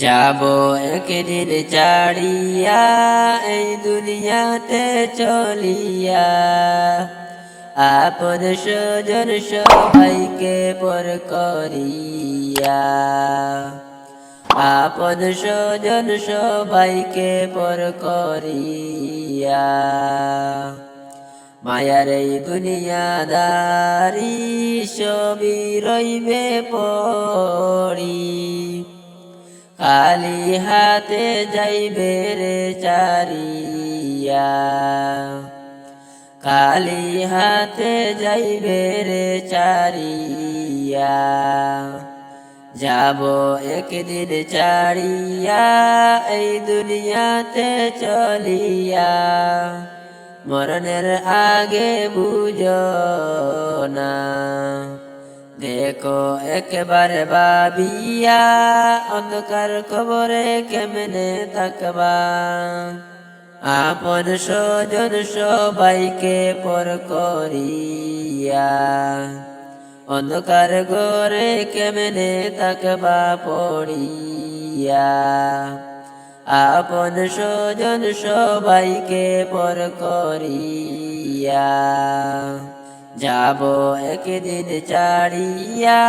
যাব একদিন ছাড়িয়া এই দুনিয়াতে চলিয়া, আপন স্বজন সবাইকে পর করিয়া, আপন স্বজন সবাইকে পর করিয়া। মায়ার এই দুনিয়াদারি সবই রইবে পড়ি, খালি হাতে যাইবে রে চারিয়া, খালি হাতে যাইবে রে চারিয়া। যাব একদিন ছাড়িয়া এই দুনিয়াতে চলিয়া, মরণের আগে বুঝো না, দেখো একবার ভাবিয়া অন্ধকার কবরে কেমনে থাকবা। আপন স্বজন সবাইকে পর করিয়া, অন্ধকার ঘরে কেমনে থাকবা পড়িয়া। আপন স্বজন সবাইকে পর করিয়া, যাব একদিন ছাড়িয়া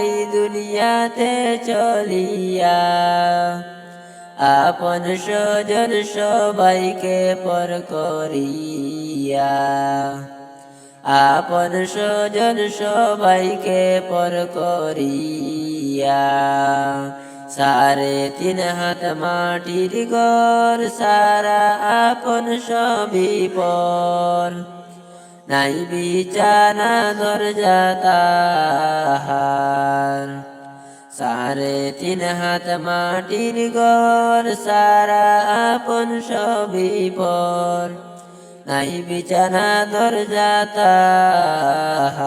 এই দুনিয়াতে চলিয়া, আপন স্বজন সবাইকে পর করিয়া, আপন স্বজন সবাইকে পর করিয়া। 3.5 হাত মাটির ঘর সারা আপন সবই পর, নাই বিছানা দরজা তাহার। 3.5 হাত মাটির ঘর সারা আপন সবই পর, নাই বিছানা দরজা তাহার।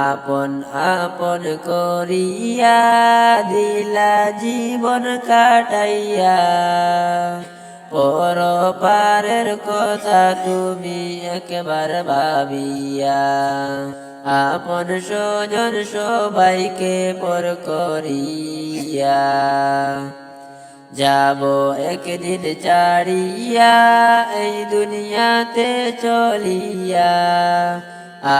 আপন আপন করিয়া দিলা জীবন কাটাইয়া, পর পারের কথা তুমি একবার ভাবিয়া। আপন স্বজন সবাইকে পর করিয়া, যাব একদিন ছাড়িয়া এই দুনিয়াতে চলিয়া,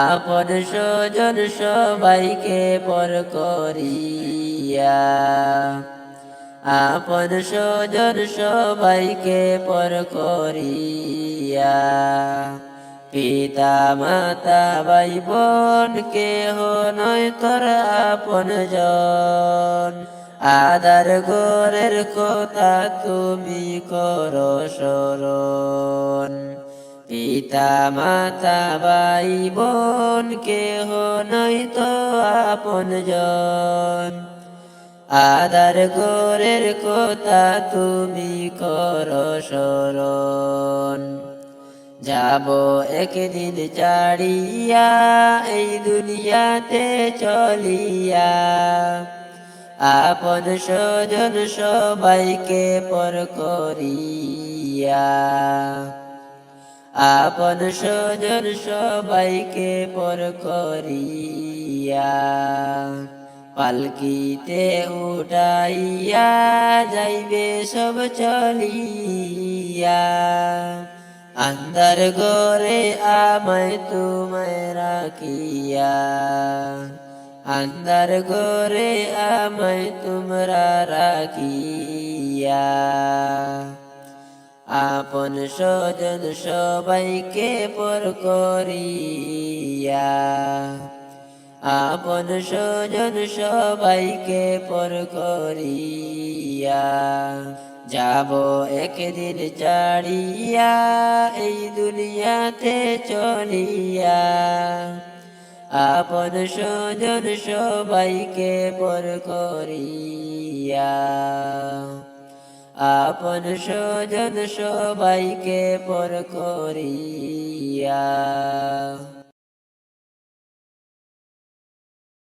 আপন স্বজন সবাইকে পর করিয়া, আপন স্বজন সবাইকে পর করিয়া। পিতা মাতা ভাই বোন কেহ নয় তোর আপন জন, আদার ঘরের কথা তুমি করো স্মরণ। পিতা মাতা ভাই বোন কেহ নয় তো আপন জন, আদার ঘরের কথা তুমি করো স্মরণ। যাব একদিন ছাড়িয়া এই দুনিয়াতে চলিয়া, আপন স্বজন সবাইকে পর করিয়া, আপন স্বজন সবাইকে পর করিয়া। পালকিতে উঠাইয়া যাইবে সব চলিয়া, আন্ধার ঘরে আমায় তোমায় রাখিয়া, আন্ধার ঘরে আমায় তোমরা রাখিয়া। আপন স্বজন সবাইকে পর করিয়া, আপন স্বজন সবাইকে পর করিয়া। যাব একদিন ছাড়িয়া এই দুনিয়াতে চলিয়া, আপন স্বজন সবাইকে পর করিয়া, আপন স্বজন সবাইকে পর করিয়া।